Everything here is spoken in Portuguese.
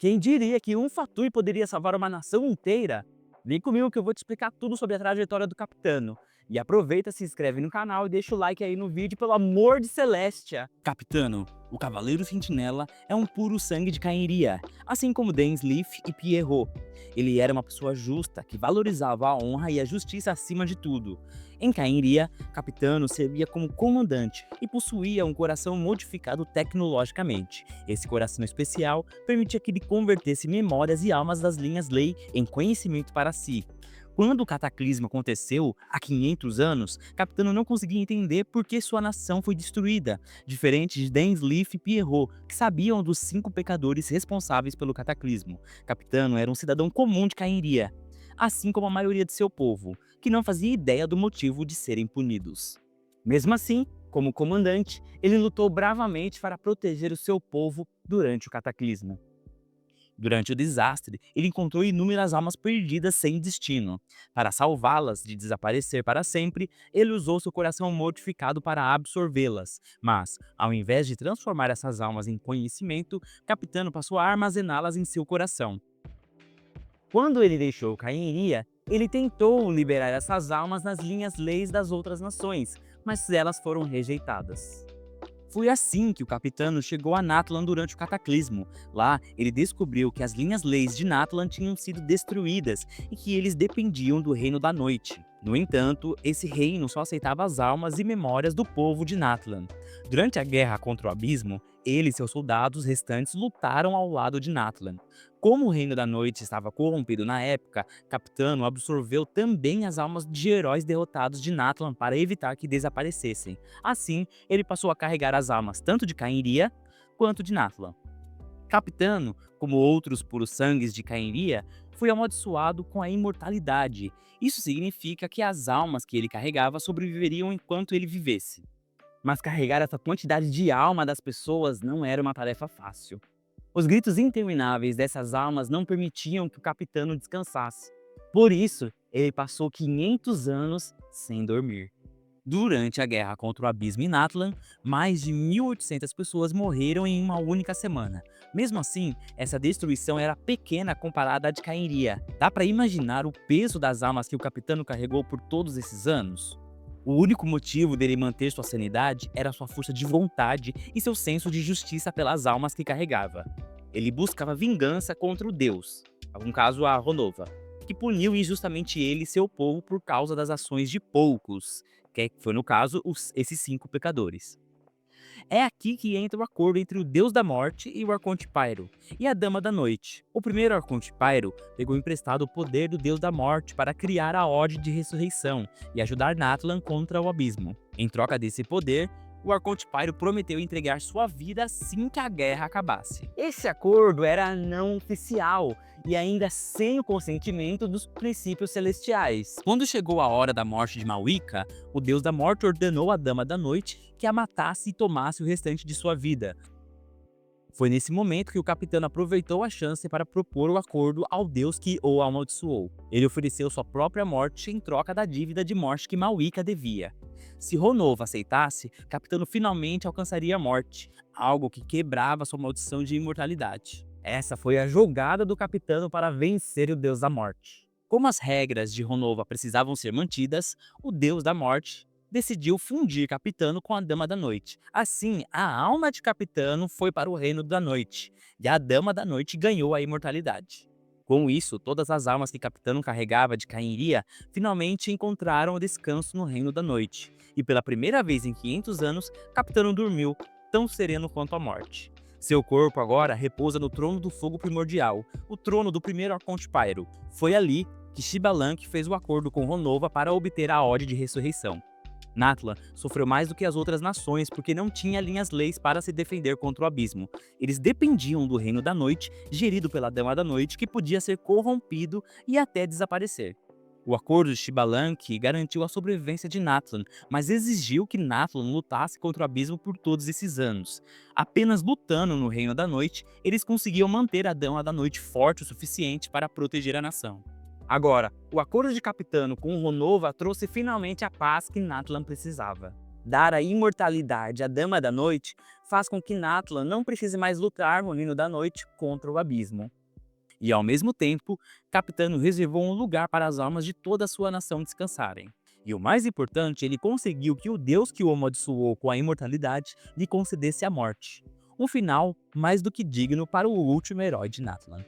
Quem diria que um Fatui poderia salvar uma nação inteira? Vem comigo que eu vou te explicar tudo sobre a trajetória do Capitano. E aproveita, se inscreve no canal e deixa o like aí no vídeo, pelo amor de Celestia! Capitano, o Cavaleiro Sentinela, é um puro sangue de Cainhria, assim como Dainsleif e Pierrot. Ele era uma pessoa justa, que valorizava a honra e a justiça acima de tudo. Em Cainhria, Capitano servia como comandante e possuía um coração modificado tecnologicamente. Esse coração especial permitia que ele convertesse memórias e almas das linhas Lei em conhecimento para si. Quando o cataclismo aconteceu, há 500 anos, Capitano não conseguia entender por que sua nação foi destruída, diferente de Dainsleif e Pierrot, que sabiam dos 5 pecadores responsáveis pelo cataclismo. Capitano era um cidadão comum de Cainhria, assim como a maioria de seu povo, que não fazia ideia do motivo de serem punidos. Mesmo assim, como comandante, ele lutou bravamente para proteger o seu povo durante o cataclismo. Durante o desastre, ele encontrou inúmeras almas perdidas sem destino. Para salvá-las de desaparecer para sempre, ele usou seu coração mortificado para absorvê-las. Mas, ao invés de transformar essas almas em conhecimento, Capitano passou a armazená-las em seu coração. Quando ele deixou Cainhria, ele tentou liberar essas almas nas linhas leis das outras nações, mas elas foram rejeitadas. Foi assim que o Capitano chegou a Natlan durante o cataclismo. Lá, ele descobriu que as linhas leis de Natlan tinham sido destruídas e que eles dependiam do Reino da Noite. No entanto, esse reino só aceitava as almas e memórias do povo de Natlan. Durante a guerra contra o Abismo, ele e seus soldados restantes lutaram ao lado de Natlan. Como o Reino da Noite estava corrompido na época, Capitano absorveu também as almas de heróis derrotados de Natlan para evitar que desaparecessem. Assim, ele passou a carregar as almas tanto de Cainhria quanto de Natlan. Capitano, como outros puros sangues de Cainhria, foi amaldiçoado com a imortalidade. Isso significa que as almas que ele carregava sobreviveriam enquanto ele vivesse. Mas carregar essa quantidade de alma das pessoas não era uma tarefa fácil. Os gritos intermináveis dessas almas não permitiam que o Capitano descansasse. Por isso, ele passou 500 anos sem dormir. Durante a guerra contra o Abismo em Natlan, mais de 1.800 pessoas morreram em uma única semana. Mesmo assim, essa destruição era pequena comparada à de Cainhria. Dá para imaginar o peso das almas que o Capitano carregou por todos esses anos? O único motivo dele manter sua sanidade era sua força de vontade e seu senso de justiça pelas almas que carregava. Ele buscava vingança contra o Deus, no caso a Ronova, que puniu injustamente ele e seu povo por causa das ações de poucos, que foi no caso esses 5 pecadores. É aqui que entra o acordo entre o Deus da Morte e o Arconte Pyro, e a Dama da Noite. O primeiro Arconte Pyro pegou emprestado o poder do Deus da Morte para criar a Ode de Ressurreição e ajudar Natlan contra o Abismo. Em troca desse poder, o Arconte Pyro prometeu entregar sua vida assim que a guerra acabasse. Esse acordo era não oficial e ainda sem o consentimento dos princípios celestiais. Quando chegou a hora da morte de Malika, o Deus da Morte ordenou à Dama da Noite que a matasse e tomasse o restante de sua vida. Foi nesse momento que o Capitano aproveitou a chance para propor o acordo ao Deus que o amaldiçoou. Ele ofereceu sua própria morte em troca da dívida de morte que Malika devia. Se Ronova aceitasse, Capitano finalmente alcançaria a morte, algo que quebrava sua maldição de imortalidade. Essa foi a jogada do Capitano para vencer o Deus da Morte. Como as regras de Ronova precisavam ser mantidas, o Deus da Morte decidiu fundir Capitano com a Dama da Noite. Assim, a alma de Capitano foi para o Reino da Noite, e a Dama da Noite ganhou a imortalidade. Com isso, todas as almas que Capitano carregava de Cainhria finalmente encontraram descanso no Reino da Noite, e pela primeira vez em 500 anos, Capitano dormiu, tão sereno quanto a morte. Seu corpo agora repousa no Trono do Fogo Primordial, o trono do primeiro Arconte Pyro. Foi ali que Xbalanque fez o acordo com Ronova para obter a Ode de Ressurreição. Natlan sofreu mais do que as outras nações porque não tinha linhas leis para se defender contra o Abismo. Eles dependiam do Reino da Noite, gerido pela Dama da Noite, que podia ser corrompido e até desaparecer. O acordo de Xbalanque garantiu a sobrevivência de Natlan, mas exigiu que Natlan lutasse contra o Abismo por todos esses anos. Apenas lutando no Reino da Noite, eles conseguiam manter a Dama da Noite forte o suficiente para proteger a nação. Agora, o acordo de Capitano com Ronova trouxe finalmente a paz que Natlan precisava. Dar a imortalidade à Dama da Noite faz com que Natlan não precise mais lutar no Nino da Noite contra o abismo. E ao mesmo tempo, Capitano reservou um lugar para as almas de toda a sua nação descansarem. E o mais importante, ele conseguiu que o Deus que o amaldiçoou com a imortalidade lhe concedesse a morte. Um final mais do que digno para o último herói de Natlan.